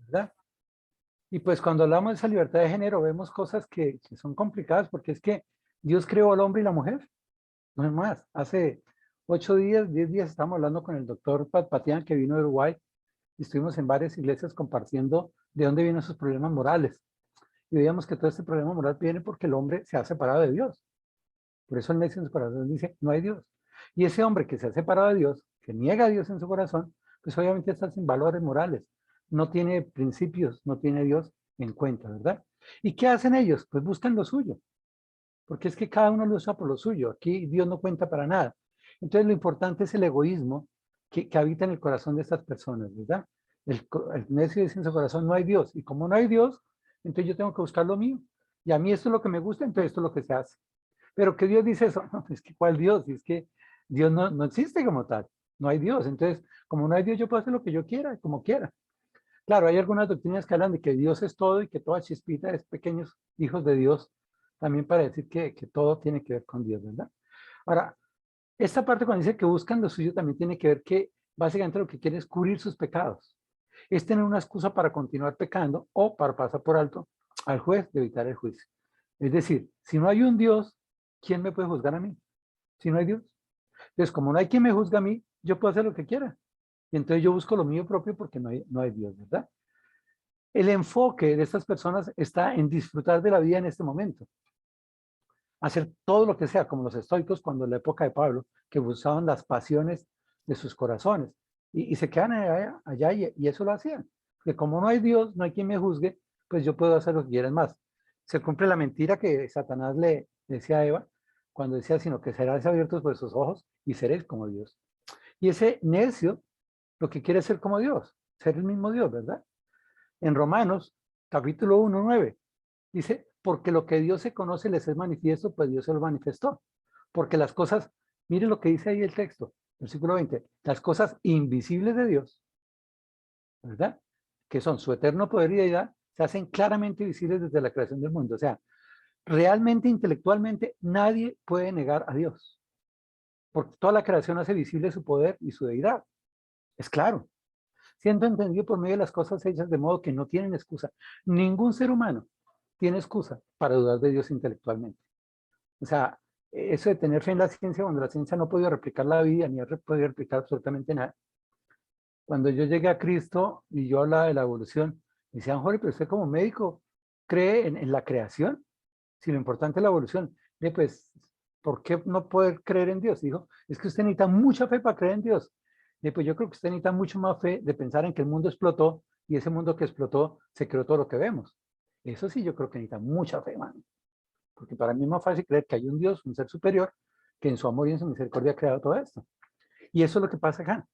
¿verdad? Y pues cuando hablamos de esa libertad de género vemos cosas que son complicadas porque es que Dios creó al hombre y la mujer, no es más. Hace 8 días, 10 días estábamos hablando con el doctor Patián que vino de Uruguay y estuvimos en varias iglesias compartiendo de dónde vienen esos problemas morales. Y veíamos que todo este problema moral viene porque el hombre se ha separado de Dios. Por eso el necio en su corazón dice, no hay Dios. Y ese hombre que se ha separado de Dios, que niega a Dios en su corazón, pues obviamente está sin valores morales. No tiene principios, no tiene Dios en cuenta, ¿verdad? ¿Y qué hacen ellos? Pues buscan lo suyo. Porque es que cada uno lo usa por lo suyo. Aquí Dios no cuenta para nada. Entonces lo importante es el egoísmo que habita en el corazón de estas personas, ¿verdad? El necio dice en su corazón, no hay Dios. Y como no hay Dios, entonces yo tengo que buscar lo mío. Y a mí esto es lo que me gusta, entonces esto es lo que se hace. Pero que Dios dice eso, no, es que ¿cuál Dios? Y es que Dios no existe como tal, no hay Dios. Entonces, como no hay Dios, yo puedo hacer lo que yo quiera, como quiera. Claro, hay algunas doctrinas que hablan de que Dios es todo y que toda chispita es pequeños hijos de Dios, también para decir que todo tiene que ver con Dios, ¿verdad? Ahora, esta parte cuando dice que buscan lo suyo también tiene que ver que básicamente lo que quieren es cubrir sus pecados. Es tener una excusa para continuar pecando o para pasar por alto al juez de evitar el juicio. Es decir, si no hay un Dios, ¿quién me puede juzgar a mí? Si no hay Dios. Entonces, como no hay quien me juzgue a mí, yo puedo hacer lo que quiera. Y entonces yo busco lo mío propio porque no hay Dios, ¿verdad? El enfoque de estas personas está en disfrutar de la vida en este momento. Hacer todo lo que sea, como los estoicos cuando en la época de Pablo, que usaban las pasiones de sus corazones. Y se quedan allá y eso lo hacían. Que como no hay Dios, no hay quien me juzgue, pues yo puedo hacer lo que quieras más. Se cumple la mentira que Satanás le decía a Eva cuando decía, sino que serás abiertos por sus ojos y seréis como Dios. Y ese necio lo que quiere es ser como Dios, ser el mismo Dios, ¿verdad? En Romanos, capítulo 1:9, dice, porque lo que Dios se conoce les es manifiesto, pues Dios se lo manifestó. Porque las cosas, mire lo que dice ahí el texto, versículo 20, las cosas invisibles de Dios, ¿verdad? Que son su eterno poder y deidad, se hacen claramente visibles desde la creación del mundo. O sea, realmente, intelectualmente, nadie puede negar a Dios, porque toda la creación hace visible su poder y su deidad. Es claro, siendo entendido por medio de las cosas hechas de modo que no tienen excusa. Ningún ser humano tiene excusa para dudar de Dios intelectualmente. O sea, eso de tener fe en la ciencia, cuando la ciencia no ha podido replicar la vida, ni ha podido replicar absolutamente nada. Cuando yo llegué a Cristo y yo hablaba de la evolución, me decían, Jorge, pero usted como médico cree en la creación, si lo importante es la evolución. Y pues, ¿por qué no poder creer en Dios? Dijo, es que usted necesita mucha fe para creer en Dios. Y pues yo creo que usted necesita mucho más fe de pensar en que el mundo explotó y ese mundo que explotó se creó todo lo que vemos. Eso sí, yo creo que necesita mucha fe, mano. Porque para mí es más fácil creer que hay un Dios, un ser superior, que en su amor y en su misericordia ha creado todo esto. Y eso es lo que pasa acá.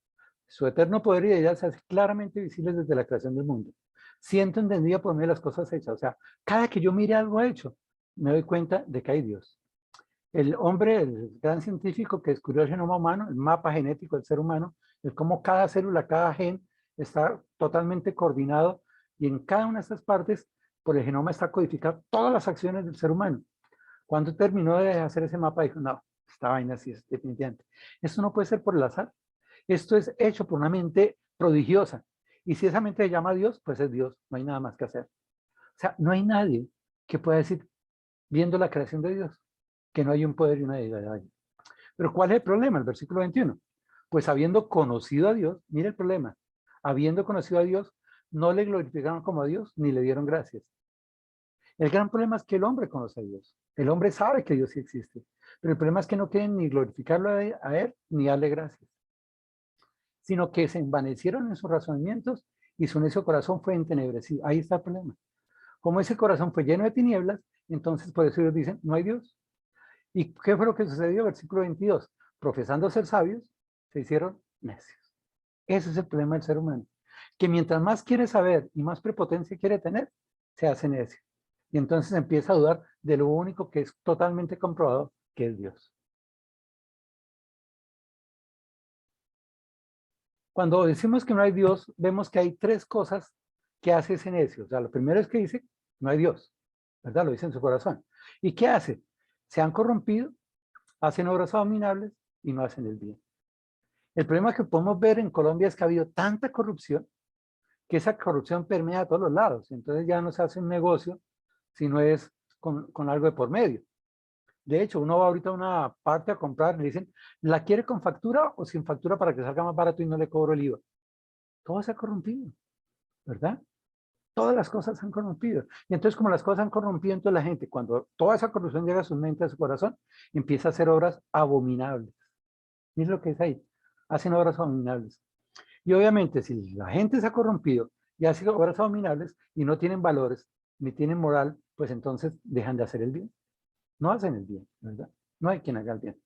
Su eterno poder y deidad se hace claramente visibles desde la creación del mundo. Siento entendida por medio de las cosas hechas. O sea, cada que yo mire algo hecho, me doy cuenta de que hay Dios. El hombre, el gran científico que descubrió el genoma humano, el mapa genético del ser humano, el cómo cada célula, cada gen está totalmente coordinado y en cada una de estas partes, por el genoma está codificado todas las acciones del ser humano. Cuando terminó de hacer ese mapa, dijo, no, esta vaina sí es definitivamente. Esto no puede ser por el azar. Esto es hecho por una mente prodigiosa. Y si esa mente se llama Dios, pues es Dios. No hay nada más que hacer. O sea, no hay nadie que pueda decir, viendo la creación de Dios, que no hay un poder y una deidad ahí. Pero ¿cuál es el problema? El versículo 21. Pues habiendo conocido a Dios, mire el problema. Habiendo conocido a Dios, no le glorificaron como a Dios, ni le dieron gracias. El gran problema es que el hombre conoce a Dios. El hombre sabe que Dios sí existe. Pero el problema es que no quieren ni glorificarlo a él, ni darle gracias. Sino que se envanecieron en sus razonamientos y su necio corazón fue entenebrecido. Ahí está el problema. Como ese corazón fue lleno de tinieblas, entonces por eso ellos dicen, no hay Dios. ¿Y qué fue lo que sucedió? Versículo 22. Profesando ser sabios, se hicieron necios. Ese es el problema del ser humano. Que mientras más quiere saber y más prepotencia quiere tener, se hace necio. Y entonces empieza a dudar de lo único que es totalmente comprobado, que es Dios. Cuando decimos que no hay Dios, vemos que hay tres cosas que hace ese necio. O sea, lo primero es que dice, no hay Dios, ¿verdad? Lo dice en su corazón. ¿Y qué hace? Se han corrompido, hacen obras abominables y no hacen el bien. El problema que podemos ver en Colombia es que ha habido tanta corrupción que esa corrupción permea a todos los lados. Entonces ya no se hace un negocio, sino es con algo de por medio. De hecho, uno va ahorita a una parte a comprar, le dicen, ¿la quiere con factura o sin factura para que salga más barato y no le cobro el IVA? Todo se ha corrompido, ¿verdad? Todas las cosas se han corrompido. Y entonces, como las cosas han corrompido, entonces la gente, cuando toda esa corrupción llega a su mente, a su corazón, empieza a hacer obras abominables. Miren lo que es ahí. Hacen obras abominables. Y obviamente, si la gente se ha corrompido y hace obras abominables y no tienen valores, ni tienen moral, pues entonces dejan de hacer el bien. No hacen el bien, ¿verdad? No hay quien haga el bien.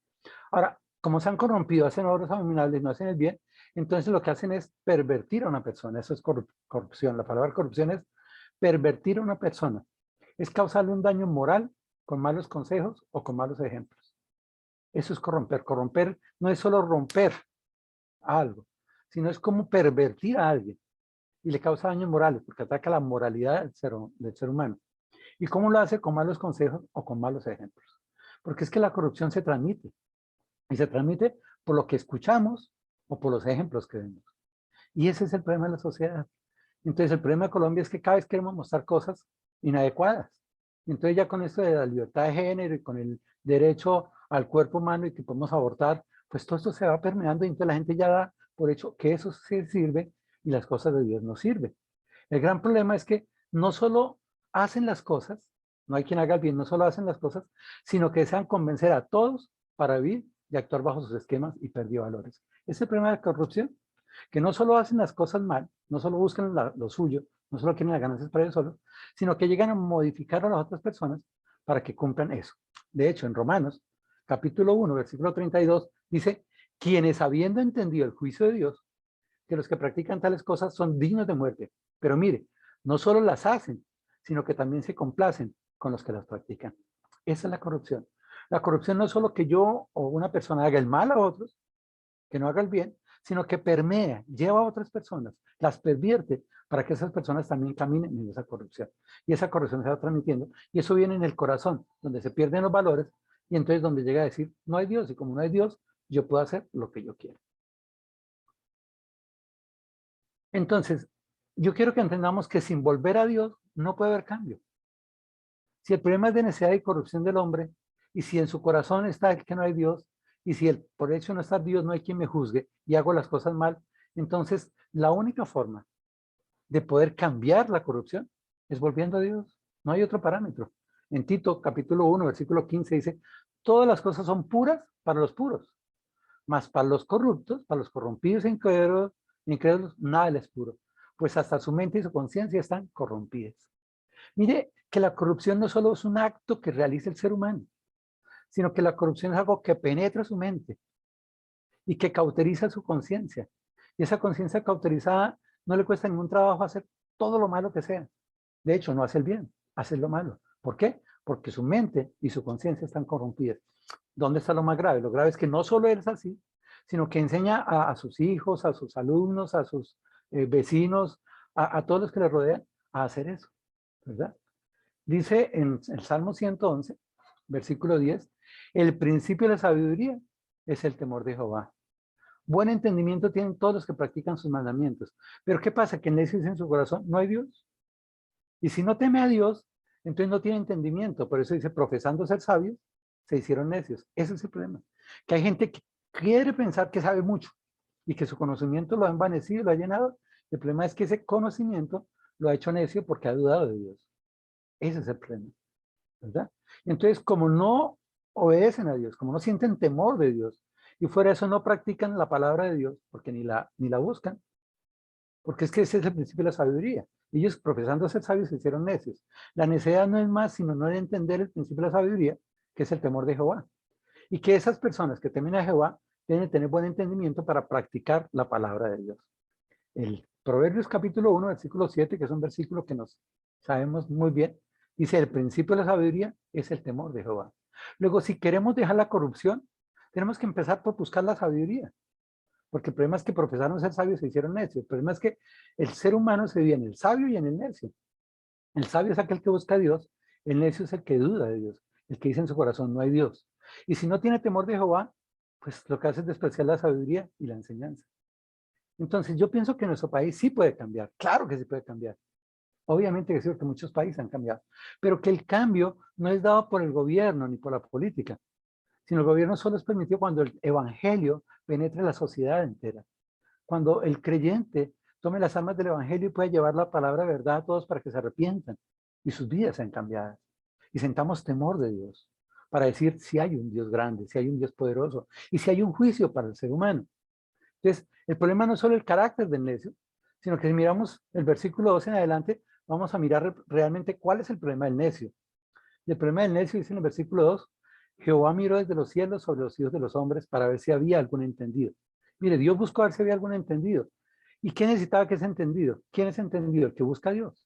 Ahora, como se han corrompido, hacen obras abominables, no hacen el bien, entonces lo que hacen es pervertir a una persona. Eso es corrupción. La palabra corrupción es pervertir a una persona. Es causarle un daño moral con malos consejos o con malos ejemplos. Eso es corromper. Corromper no es solo romper algo, sino es como pervertir a alguien y le causa daños morales porque ataca la moralidad del ser humano. ¿Y cómo lo hace? Con malos consejos o con malos ejemplos. Porque es que la corrupción se transmite. Y se transmite por lo que escuchamos o por los ejemplos que vemos. Y ese es el problema de la sociedad. Entonces el problema de Colombia es que cada vez queremos mostrar cosas inadecuadas. Entonces ya con esto de la libertad de género y con el derecho al cuerpo humano y que podemos abortar, pues todo esto se va permeando y entonces la gente ya da por hecho que eso sí sirve y las cosas de Dios no sirven. El gran problema es que no solo hacen las cosas, no hay quien haga el bien, no solo hacen las cosas, sino que desean convencer a todos para vivir y actuar bajo sus esquemas y perder valores. Ese es el problema de la corrupción, que no solo hacen las cosas mal, no solo buscan lo suyo, no solo quieren las ganancias para ellos solos, sino que llegan a modificar a las otras personas para que cumplan eso. De hecho, en Romanos, capítulo 1, versículo 32, dice, quienes habiendo entendido el juicio de Dios, que los que practican tales cosas son dignos de muerte. Pero mire, no solo las hacen, sino que también se complacen con los que las practican. Esa es la corrupción. La corrupción no es solo que yo o una persona haga el mal a otros, que no haga el bien, sino que permea, lleva a otras personas, las pervierte para que esas personas también caminen en esa corrupción. Y esa corrupción se va transmitiendo y eso viene en el corazón, donde se pierden los valores y entonces donde llega a decir, no hay Dios y como no hay Dios, yo puedo hacer lo que yo quiero. Entonces, yo quiero que entendamos que sin volver a Dios no puede haber cambio. Si el problema es de necesidad y corrupción del hombre, y si en su corazón está el que no hay Dios, y si por hecho no está Dios, no hay quien me juzgue y hago las cosas mal, entonces la única forma de poder cambiar la corrupción es volviendo a Dios. No hay otro parámetro. En Tito, capítulo 1, versículo 15, dice, todas las cosas son puras para los puros, mas para los corruptos, para los corrompidos e incrédulos, nada les es puro, pues hasta su mente y su conciencia están corrompidas. Mire que la corrupción no solo es un acto que realiza el ser humano, sino que la corrupción es algo que penetra su mente y que cauteriza su conciencia. Y esa conciencia cauterizada no le cuesta ningún trabajo hacer todo lo malo que sea. De hecho, no hace el bien, hace lo malo. ¿Por qué? Porque su mente y su conciencia están corrompidas. ¿Dónde está lo más grave? Lo grave es que no solo es así, sino que enseña a sus hijos, a sus alumnos, a sus vecinos, a todos los que le rodean a hacer eso, ¿verdad? Dice en el Salmo 111, versículo 10, el principio de la sabiduría es el temor de Jehová. Buen entendimiento tienen todos los que practican sus mandamientos. Pero ¿qué pasa? Que en en su corazón no hay Dios. Y si no teme a Dios, entonces no tiene entendimiento. Por eso dice, profesando ser sabios, se hicieron necios. Ese es el problema. Que hay gente que quiere pensar que sabe mucho y que su conocimiento lo ha envanecido, lo ha llenado. El problema es que ese conocimiento lo ha hecho necio porque ha dudado de Dios. Ese es el problema, ¿verdad? Entonces, como no obedecen a Dios, como no sienten temor de Dios, y fuera de eso no practican la palabra de Dios, porque ni la buscan, porque es que ese es el principio de la sabiduría. Ellos, profesando ser sabios, se hicieron necios. La necedad no es más sino no entender el principio de la sabiduría, que es el temor de Jehová. Y que esas personas que temen a Jehová deben tener buen entendimiento para practicar la palabra de Dios. El Proverbios capítulo 1, versículo 7, que es un versículo que nos sabemos muy bien, dice, el principio de la sabiduría es el temor de Jehová. Luego, si queremos dejar la corrupción, tenemos que empezar por buscar la sabiduría. Porque el problema es que profesaron ser sabios y se hicieron necios. El problema es que el ser humano se divide en el sabio y en el necio. El sabio es aquel que busca a Dios, el necio es el que duda de Dios, el que dice en su corazón no hay Dios. Y si no tiene temor de Jehová, pues lo que hace es despreciar la sabiduría y la enseñanza. Entonces yo pienso que nuestro país sí puede cambiar, claro que sí puede cambiar. Obviamente que sí, porque muchos países han cambiado, pero que el cambio no es dado por el gobierno ni por la política, sino el gobierno solo es permitido cuando el evangelio penetre la sociedad entera. Cuando el creyente tome las armas del evangelio y pueda llevar la palabra de verdad a todos para que se arrepientan y sus vidas sean cambiadas. Y sentamos temor de Dios para decir si hay un Dios grande, si hay un Dios poderoso y si hay un juicio para el ser humano. Entonces, el problema no es solo el carácter del necio, sino que si miramos el versículo 12 en adelante, vamos a mirar realmente cuál es el problema del necio. Y el problema del necio dice en el versículo 2, Jehová miró desde los cielos sobre los hijos de los hombres para ver si había algún entendido. Mire, Dios buscó ver si había algún entendido. ¿Y qué necesitaba que ese entendido? ¿Quién es entendido? El que busca a Dios.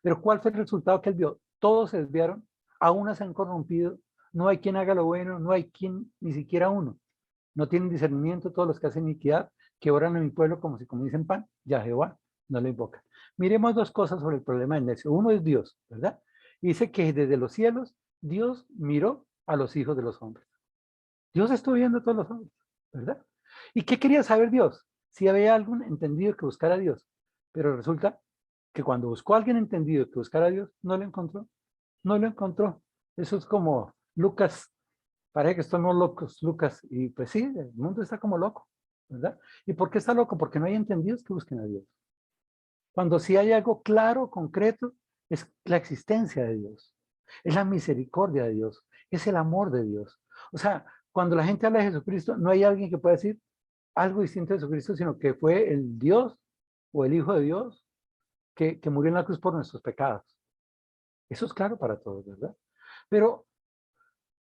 Pero ¿cuál fue el resultado que él vio? Todos se desviaron, aún se han corrompido, no hay quien haga lo bueno, no hay quien, ni siquiera uno. No tienen discernimiento todos los que hacen iniquidad, que oran en mi pueblo como si comiesen pan, ya Jehová no lo invoca. Miremos dos cosas sobre el problema del necio. Uno es Dios, ¿verdad? Dice que desde los cielos Dios miró a los hijos de los hombres. Dios estuvo viendo a todos los hombres, ¿verdad? ¿Y qué quería saber Dios? Si había algún entendido que buscara a Dios. Pero resulta que cuando buscó a alguien entendido que buscara a Dios, no lo encontró. No lo encontró. Eso es como Lucas, parece que estamos locos, Lucas. Y pues sí, el mundo está como loco, ¿verdad? ¿Y por qué está loco? Porque no hay entendidos que busquen a Dios. Cuando sí hay algo claro, concreto, es la existencia de Dios. Es la misericordia de Dios. Es el amor de Dios. O sea, cuando la gente habla de Jesucristo, no hay alguien que pueda decir algo distinto de Jesucristo, sino que fue el Dios o el Hijo de Dios que murió en la cruz por nuestros pecados. Eso es claro para todos, ¿verdad? Pero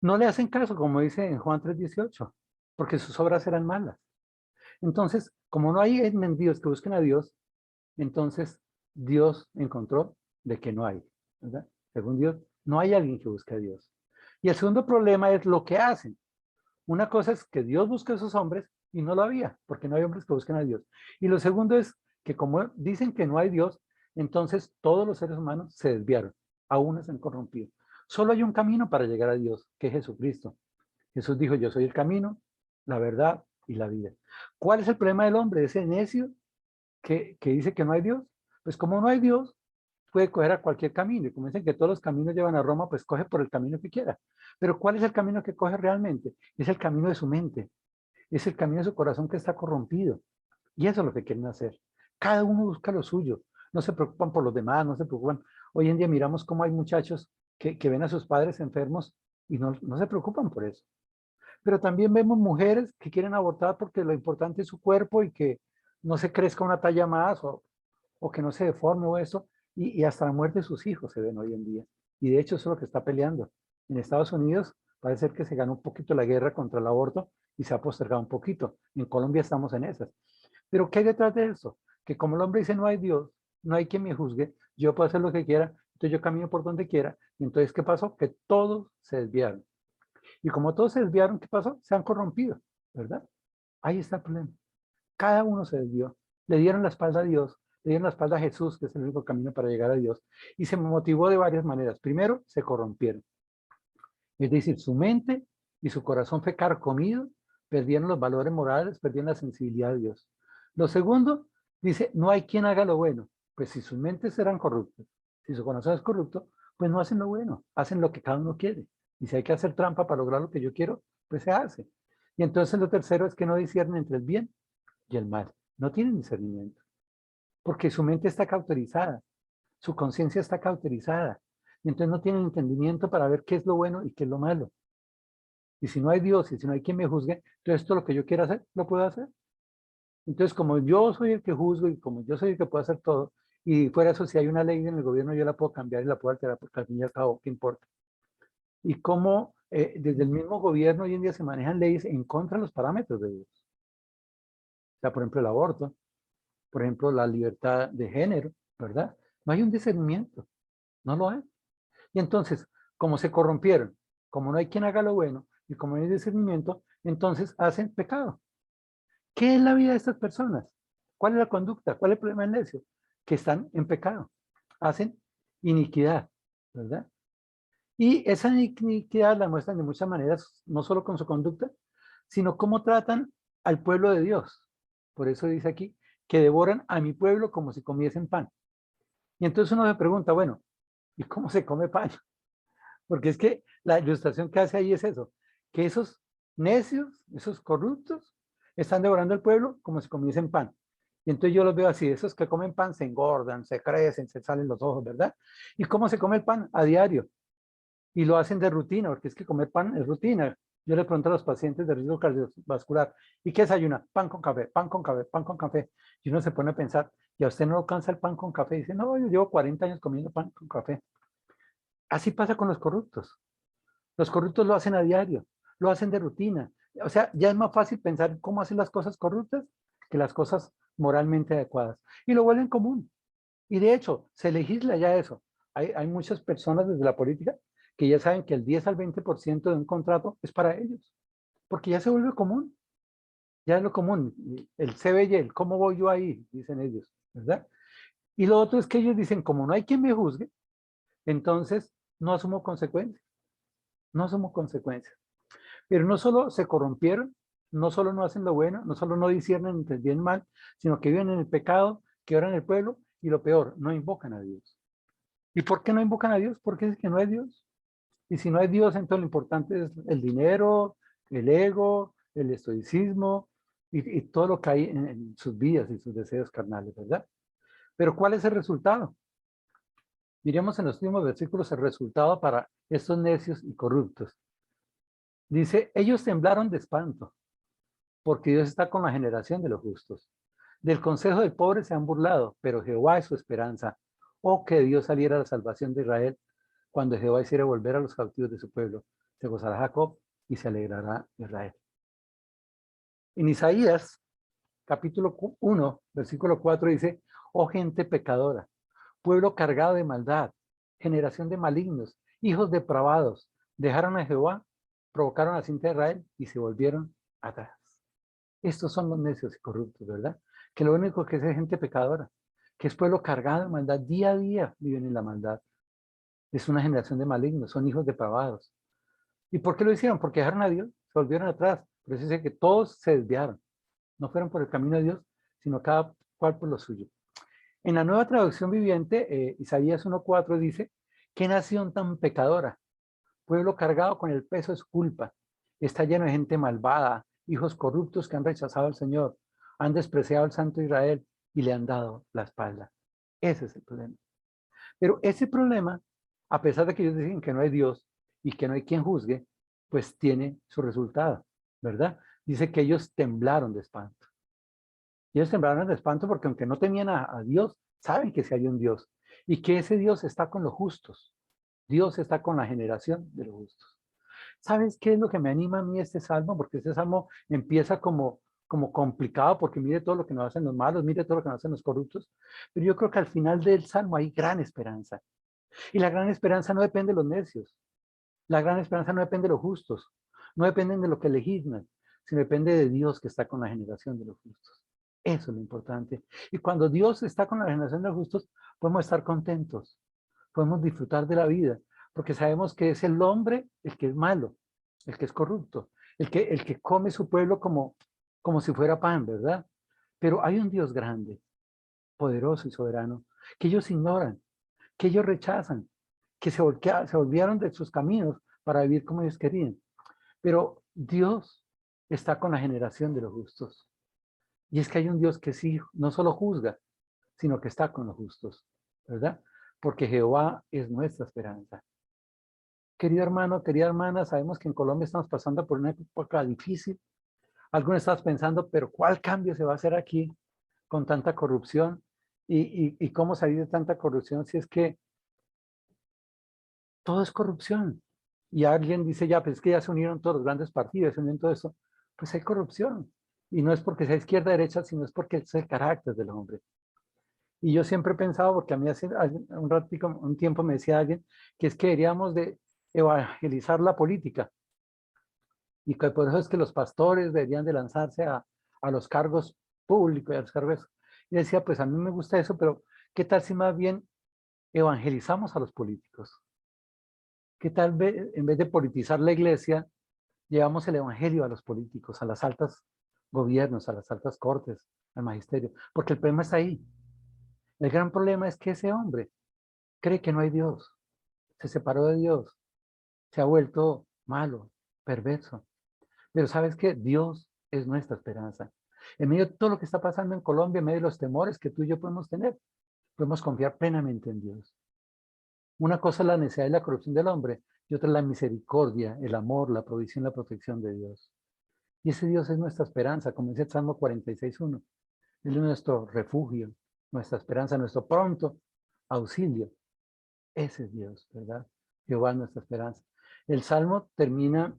no le hacen caso, como dice en Juan 3:18, porque sus obras eran malas. Entonces, como no hay entendidos que busquen a Dios, entonces Dios encontró de que no hay, ¿verdad? Según Dios, no hay alguien que busque a Dios. Y el segundo problema es lo que hacen. Una cosa es que Dios busca a esos hombres y no lo había, porque no hay hombres que busquen a Dios. Y lo segundo es que como dicen que no hay Dios, entonces todos los seres humanos se desviaron, aún se han corrompido. Solo hay un camino para llegar a Dios, que es Jesucristo. Jesús dijo, yo soy el camino, la verdad y la vida. ¿Cuál es el problema del hombre? Ese necio que dice que no hay Dios. Pues como no hay Dios, puede coger a cualquier camino. Y como dicen que todos los caminos llevan a Roma, pues coge por el camino que quiera. Pero ¿cuál es el camino que coge realmente? Es el camino de su mente. Es el camino de su corazón que está corrompido. Y eso es lo que quieren hacer. Cada uno busca lo suyo. No se preocupan por los demás, no se preocupan. Hoy en día miramos cómo hay muchachos que ven a sus padres enfermos y no se preocupan por eso. Pero también vemos mujeres que quieren abortar porque lo importante es su cuerpo y que no se crezca una talla más o que no se deforme o eso, y hasta la muerte de sus hijos se ven hoy en día. Y de hecho eso es lo que está peleando. En Estados Unidos parece ser que se ganó un poquito la guerra contra el aborto y se ha postergado un poquito. En Colombia estamos en esas. Pero ¿qué hay detrás de eso? Que como el hombre dice no hay Dios, no hay quien me juzgue, yo puedo hacer lo que quiera, entonces yo camino por donde quiera. Y entonces, ¿qué pasó? Que todos se desviaron. Y como todos se desviaron, ¿qué pasó? Se han corrompido, ¿verdad? Ahí está el problema. Cada uno se desvió. Le dieron la espalda a Dios, le dieron la espalda a Jesús, que es el único camino para llegar a Dios. Y se motivó de varias maneras. Primero, se corrompieron. Es decir, su mente y su corazón fue carcomido, perdieron los valores morales, perdieron la sensibilidad de Dios. Lo segundo, dice, no hay quien haga lo bueno. Pues si sus mentes eran corruptas, si su corazón es corrupto, pues no hacen lo bueno, hacen lo que cada uno quiere. Y si hay que hacer trampa para lograr lo que yo quiero, pues se hace. Y entonces lo tercero es que no disciernen entre el bien y el mal. No tienen discernimiento, porque su mente está cauterizada, su conciencia está cauterizada, y entonces no tienen entendimiento para ver qué es lo bueno y qué es lo malo. Y si no hay Dios y si no hay quien me juzgue, entonces todo lo que yo quiera hacer, lo puedo hacer. Entonces, como yo soy el que juzgo y como yo soy el que puedo hacer todo, y fuera eso, si hay una ley en el gobierno, yo la puedo cambiar y la puedo alterar, porque al fin y al cabo, ¿qué importa? Y cómo desde el mismo gobierno hoy en día se manejan leyes en contra de los parámetros de Dios. O sea, por ejemplo, el aborto, por ejemplo, la libertad de género, ¿verdad? No hay un discernimiento, no lo hay. Y entonces, como se corrompieron, como no hay quien haga lo bueno y como no hay discernimiento, entonces hacen pecado. ¿Qué es la vida de estas personas? ¿Cuál es la conducta? ¿Cuál es el problema del necio? Que están en pecado. Hacen iniquidad, ¿verdad? Y esa iniquidad la muestran de muchas maneras, no solo con su conducta, sino cómo tratan al pueblo de Dios. Por eso dice aquí que devoran a mi pueblo como si comiesen pan. Y entonces uno se pregunta, bueno, ¿y cómo se come pan? Porque es que la ilustración que hace ahí es eso, que esos necios, esos corruptos, están devorando el pueblo como si comiesen pan. Y entonces yo los veo así, esos que comen pan se engordan, se crecen, se salen los ojos, ¿verdad? ¿Y cómo se come el pan? A diario. Y lo hacen de rutina, porque es que comer pan es rutina. Yo le pregunto a los pacientes de riesgo cardiovascular, ¿y qué desayuna? Pan con café, pan con café, pan con café. Y uno se pone a pensar, ¿y a usted no lo cansa el pan con café? Y dice, no, yo llevo 40 años comiendo pan con café. Así pasa con los corruptos. Los corruptos lo hacen a diario, lo hacen de rutina. O sea, ya es más fácil pensar cómo hacen las cosas corruptas que las cosas moralmente adecuadas. Y lo vuelven común. Y de hecho, se legisla ya eso. Hay muchas personas desde la política que ya saben que el 10 al 20% de un contrato es para ellos, porque ya se vuelve común, ya es lo común. El CBY, el cómo voy yo ahí, dicen ellos, ¿verdad? Y lo otro es que ellos dicen, como no hay quien me juzgue, entonces no asumo consecuencias, no asumo consecuencias. Pero no solo se corrompieron, no solo no hacen lo bueno, no solo no disciernen entre el bien y el mal, sino que viven en el pecado, que oran el pueblo y lo peor, no invocan a Dios. ¿Y por qué no invocan a Dios? Porque es que no hay Dios. Y si no hay Dios, entonces lo importante es el dinero, el ego, el estoicismo y todo lo que hay en sus vidas y sus deseos carnales, ¿verdad? Pero ¿cuál es el resultado? Miremos en los últimos versículos el resultado para estos necios y corruptos. Dice, ellos temblaron de espanto, porque Dios está con la generación de los justos. Del consejo del pobre se han burlado, pero Jehová es su esperanza. Oh, que Dios saliera a la salvación de Israel, cuando Jehová hiciera volver a los cautivos de su pueblo. Se gozará Jacob y se alegrará Israel. En Isaías, capítulo 1, versículo 4 dice, oh gente pecadora, pueblo cargado de maldad, generación de malignos, hijos depravados, dejaron a Jehová, provocaron a la cinta de Israel y se volvieron atrás. Estos son los necios y corruptos, ¿verdad? Que lo único que es gente pecadora, que es pueblo cargado de maldad, día a día viven en la maldad. Es una generación de malignos, son hijos depravados. ¿Y por qué lo hicieron? Porque dejaron a Dios, se volvieron atrás. Por eso dice que todos se desviaron. No fueron por el camino de Dios, sino cada cual por lo suyo. En la nueva traducción viviente, Isaías 1:4 dice, ¿qué nación tan pecadora? Pueblo cargado con el peso de su culpa. Está lleno de gente malvada, hijos corruptos que han rechazado al Señor, han despreciado al Santo Israel y le han dado la espalda. Ese es el problema. Pero ese problema, a pesar de que ellos dicen que no hay Dios y que no hay quien juzgue, pues tiene su resultado, ¿verdad? Dice que ellos temblaron de espanto. Y ellos temblaron de espanto porque aunque no temían a Dios, saben que si hay un Dios y que ese Dios está con los justos. Dios está con la generación de los justos. ¿Sabes qué es lo que me anima a mí este salmo? Porque este salmo empieza como complicado, porque mire todo lo que nos hacen los malos, mire todo lo que nos hacen los corruptos, pero yo creo que al final del salmo hay gran esperanza. Y la gran esperanza no depende de los necios, la gran esperanza no depende de los justos, no dependen de lo que legislan, sino depende de Dios que está con la generación de los justos. Eso es lo importante. Y cuando Dios está con la generación de los justos, podemos estar contentos, podemos disfrutar de la vida, porque sabemos que es el hombre el que es malo, el que es corrupto, el que come su pueblo como si fuera pan, ¿verdad? Pero hay un Dios grande, poderoso y soberano, que ellos ignoran, que ellos rechazan, que se olvidaron de sus caminos para vivir como ellos querían. Pero Dios está con la generación de los justos. Y es que hay un Dios que sí, no solo juzga, sino que está con los justos, ¿verdad? Porque Jehová es nuestra esperanza. Querido hermano, querida hermana, sabemos que en Colombia estamos pasando por una época difícil. Algunos estás pensando, pero ¿cuál cambio se va a hacer aquí con tanta corrupción? ¿Y cómo salir de tanta corrupción si es que todo es corrupción? Y alguien dice, ya, pues es que ya se unieron todos los grandes partidos, se unieron todo eso. Pues hay corrupción. Y no es porque sea izquierda, derecha, sino es porque es el carácter del hombre. Y yo siempre he pensado, porque a mí hace un ratico, un tiempo me decía alguien, que es que deberíamos de evangelizar la política. Y que por eso es que los pastores deberían de lanzarse a los cargos públicos y a los cargos. Y decía, pues a mí me gusta eso, pero ¿qué tal si más bien evangelizamos a los políticos? ¿Qué tal en vez de politizar la iglesia, llevamos el evangelio a los políticos, a las altas gobiernos, a las altas cortes, al magisterio, porque el problema está ahí. El gran problema es que ese hombre cree que no hay Dios, se separó de Dios, se ha vuelto malo, perverso. Pero ¿sabes qué? Dios es nuestra esperanza. En medio de todo lo que está pasando en Colombia, en medio de los temores que tú y yo podemos tener, podemos confiar plenamente en Dios. Una cosa es la necesidad y la corrupción del hombre, y otra es la misericordia, el amor, la provisión, la protección de Dios. Y ese Dios es nuestra esperanza, como dice el Salmo 46:1. Él es nuestro refugio, nuestra esperanza, nuestro pronto auxilio. Ese es Dios, ¿verdad? Jehová es nuestra esperanza. El Salmo termina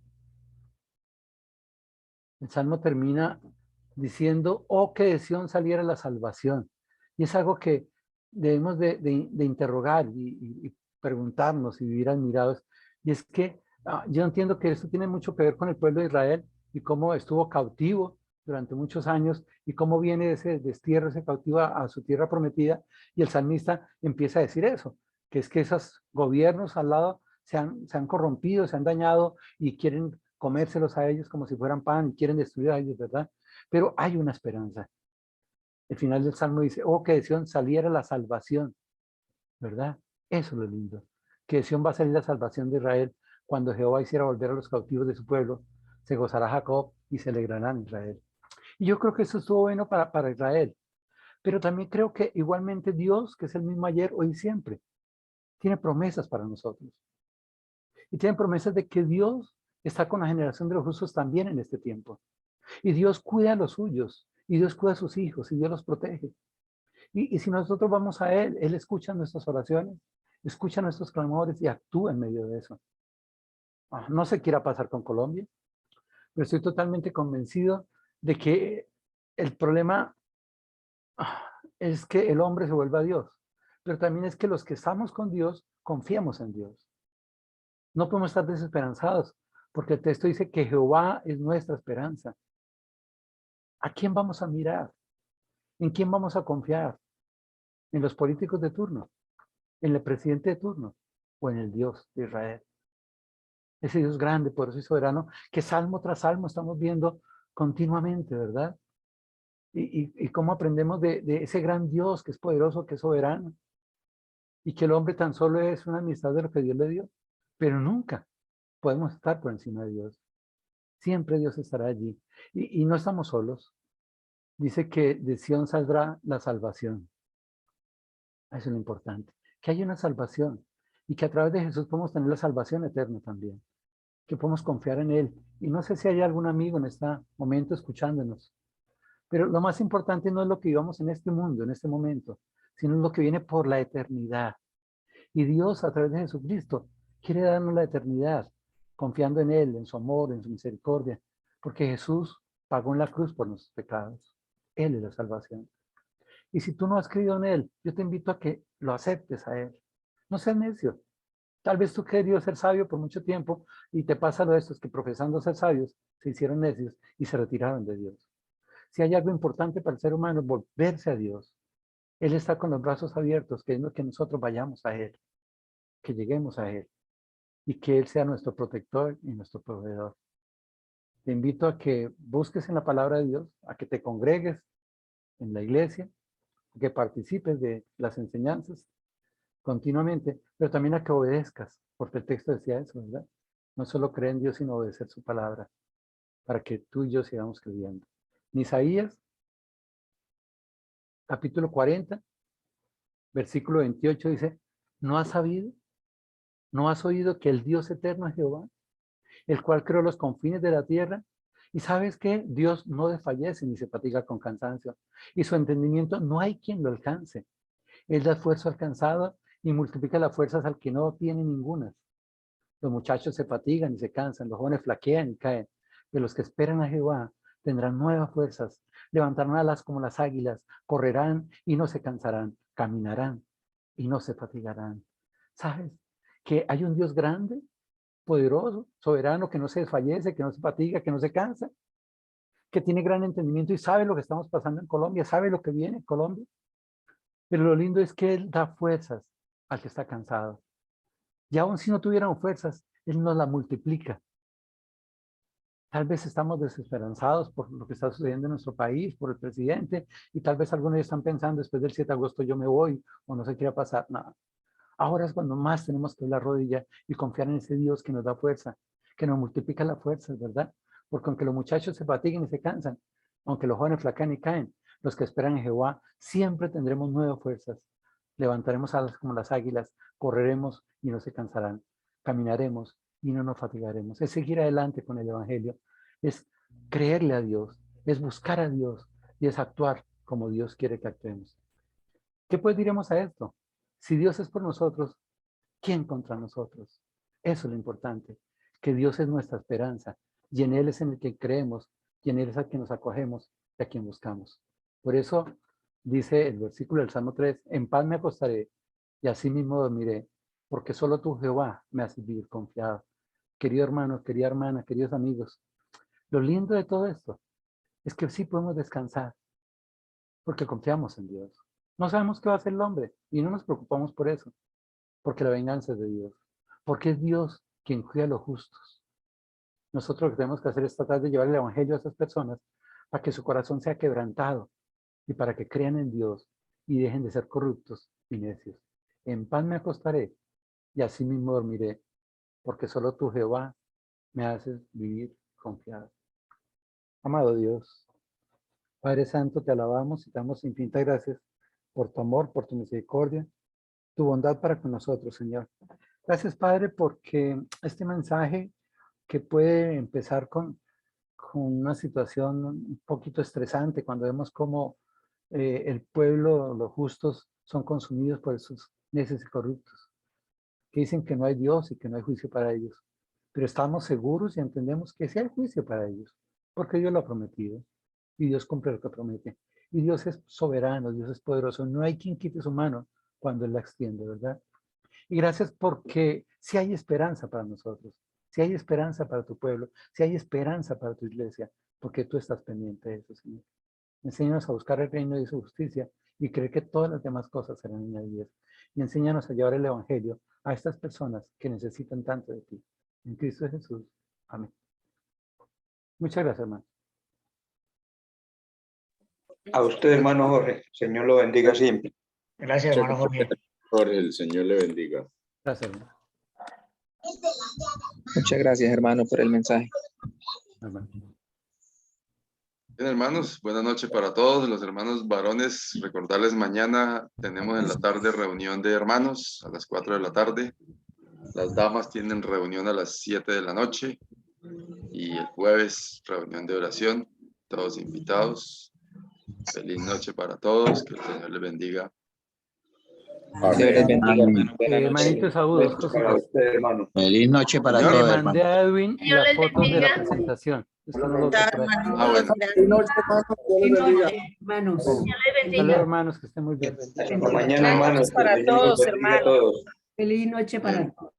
diciendo, oh, que de Sión saliera la salvación. Y es algo que debemos de interrogar y preguntarnos y vivir admirados. Y es que yo entiendo que esto tiene mucho que ver con el pueblo de Israel y cómo estuvo cautivo durante muchos años y cómo viene ese destierro, ese cautivo a su tierra prometida. Y el salmista empieza a decir eso, que es que esos gobiernos al lado se han corrompido, se han dañado y quieren comérselos a ellos como si fueran pan y quieren destruir a ellos, ¿verdad? Pero hay una esperanza. El final del Salmo dice, oh, que de Sión saliera la salvación, ¿verdad? Eso es lo lindo. Que de Sión va a salir la salvación de Israel. Cuando Jehová hiciera volver a los cautivos de su pueblo, se gozará Jacob y se alegrará en Israel. Y yo creo que eso estuvo bueno para Israel. Pero también creo que igualmente Dios, que es el mismo ayer, hoy y siempre, tiene promesas para nosotros. Y tiene promesas de que Dios está con la generación de los justos también en este tiempo. Y Dios cuida a los suyos, y Dios cuida a sus hijos, y Dios los protege. Y si nosotros vamos a Él escucha nuestras oraciones, escucha nuestros clamores y actúa en medio de eso. No sé qué irá a pasar con Colombia, pero estoy totalmente convencido de que el problema es que el hombre se vuelva a Dios, pero también es que los que estamos con Dios confiamos en Dios. No podemos estar desesperanzados, porque el texto dice que Jehová es nuestra esperanza. ¿A quién vamos a mirar? ¿En quién vamos a confiar? ¿En los políticos de turno? ¿En el presidente de turno? ¿O en el Dios de Israel? Ese Dios grande, poderoso y soberano, que salmo tras salmo estamos viendo continuamente, ¿verdad? Y cómo aprendemos de ese gran Dios que es poderoso, que es soberano, y que el hombre tan solo es una amistad de lo que Dios le dio, pero nunca podemos estar por encima de Dios. Siempre Dios estará allí. Y no estamos solos. Dice que de Sión saldrá la salvación. Eso es lo importante. Que hay una salvación y que a través de Jesús podemos tener la salvación eterna también. Que podemos confiar en Él. Y no sé si hay algún amigo en este momento escuchándonos. Pero lo más importante no es lo que vivamos en este mundo, en este momento, sino lo que viene por la eternidad. Y Dios, a través de Jesucristo, quiere darnos la eternidad, confiando en Él, en su amor, en su misericordia, porque Jesús pagó en la cruz por nuestros pecados. Él es la salvación. Y si tú no has creído en Él, yo te invito a que lo aceptes a Él. No seas necio. Tal vez tú querías ser sabio por mucho tiempo y te pasa lo de estos que profesando ser sabios se hicieron necios y se retiraron de Dios. Si hay algo importante para el ser humano, volverse a Dios. Él está con los brazos abiertos, queriendo que nosotros vayamos a Él, que lleguemos a Él y que Él sea nuestro protector y nuestro proveedor. Te invito a que busques en la palabra de Dios, a que te congregues en la iglesia, a que participes de las enseñanzas continuamente, pero también a que obedezcas, porque el texto decía eso, ¿verdad? No solo creer en Dios, sino obedecer su palabra, para que tú y yo sigamos creyendo. En Isaías, capítulo 40, versículo 28 dice, ¿no has sabido? ¿No has oído que el Dios eterno es Jehová, el cual creó los confines de la tierra? Y sabes que Dios no desfallece ni se fatiga con cansancio, y su entendimiento no hay quien lo alcance. Él da esfuerzo al cansado y multiplica las fuerzas al que no tiene ninguna. Los muchachos se fatigan y se cansan, los jóvenes flaquean y caen, pero los que esperan a Jehová tendrán nuevas fuerzas, levantarán alas como las águilas, correrán y no se cansarán, caminarán y no se fatigarán. ¿Sabes? Que hay un Dios grande, poderoso, soberano, que no se desfallece, que no se fatiga, que no se cansa, que tiene gran entendimiento y sabe lo que estamos pasando en Colombia, sabe lo que viene en Colombia. Pero lo lindo es que Él da fuerzas al que está cansado. Y aun si no tuviéramos fuerzas, Él nos las multiplica. Tal vez estamos desesperanzados por lo que está sucediendo en nuestro país, por el presidente, y tal vez algunos están pensando, después del 7 de agosto yo me voy, o no sé qué va a pasar. Nada. Ahora es cuando más tenemos que la rodilla y confiar en ese Dios que nos da fuerza, que nos multiplica la fuerza, ¿verdad? Porque aunque los muchachos se fatiguen y se cansan, aunque los jóvenes flaquean y caen, los que esperan en Jehová siempre tendremos nuevas fuerzas. Levantaremos alas como las águilas, correremos y no se cansarán, caminaremos y no nos fatigaremos. Es seguir adelante con el Evangelio, es creerle a Dios, es buscar a Dios y es actuar como Dios quiere que actuemos. ¿Qué pues diremos a esto? Si Dios es por nosotros, ¿quién contra nosotros? Eso es lo importante, que Dios es nuestra esperanza y en Él es en el que creemos y en Él es al que nos acogemos y a quien buscamos. Por eso dice el versículo del Salmo 3, en paz me acostaré y así mismo dormiré, porque solo tú, Jehová, me haces vivir confiado. Querido hermano, querida hermana, queridos amigos, lo lindo de todo esto es que sí podemos descansar porque confiamos en Dios. No sabemos qué va a hacer el hombre y no nos preocupamos por eso, porque la venganza es de Dios, porque es Dios quien cuida a los justos. Nosotros lo que tenemos que hacer es tratar de llevar el evangelio a esas personas para que su corazón sea quebrantado y para que crean en Dios y dejen de ser corruptos y necios. En paz me acostaré y así mismo dormiré, porque solo tú, Jehová, me haces vivir confiado. Amado Dios, Padre Santo, te alabamos y te damos infinitas gracias por tu amor, por tu misericordia, tu bondad para con nosotros, Señor. Gracias, Padre, porque este mensaje que puede empezar con una situación un poquito estresante, cuando vemos cómo el pueblo, los justos, son consumidos por esos necios y corruptos, que dicen que no hay Dios y que no hay juicio para ellos. Pero estamos seguros y entendemos que sí hay juicio para ellos, porque Dios lo ha prometido y Dios cumple lo que promete. Y Dios es soberano, Dios es poderoso. No hay quien quite su mano cuando Él la extiende, ¿verdad? Y gracias porque si hay esperanza para nosotros, si hay esperanza para tu pueblo, si hay esperanza para tu iglesia, porque tú estás pendiente de eso, Señor. Enséñanos a buscar el reino de su justicia y creer que todas las demás cosas serán añadidas. Y enséñanos a llevar el evangelio a estas personas que necesitan tanto de ti. En Cristo Jesús. Amén. Muchas gracias, hermano. A usted, hermano Jorge, Señor lo bendiga siempre. Gracias, hermano Jorge. Jorge, el Señor le bendiga. Gracias, hermano. Muchas gracias, hermano, por el mensaje. Hermano. Bien, hermanos, buenas noches para todos. Los hermanos varones, recordarles mañana tenemos en la tarde reunión de hermanos a las 4 de la tarde. Las damas tienen reunión a las 7 de la noche. Y el jueves reunión de oración. Todos invitados. Feliz noche para todos. Que el Señor les bendiga. Dios les bendiga, hermano. Buenas noches. Hermanito, saludos. Para usted, hermano. Feliz noche para Señor. Le todos, mandé hermano. a Edwin Dios las les fotos de la bendiga. presentación. Esto no lo Está, trae. hermano. Ah, bueno. Hermanos. Dios les Hasta luego, bendiga. hermanos, que estén muy bien. Hasta mañana, hermanos. Para Que el Señor los todos, bendiga a hermano. todos. Feliz noche para todos.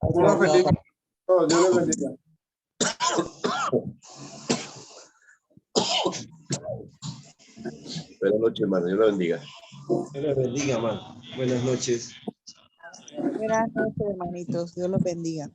Dios les bendiga. Dios les bendiga. Buenas noches, hermano. Dios le bendiga. Dios les bendiga, hermano. Buenas noches. Buenas noches, hermanitos. Dios los bendiga.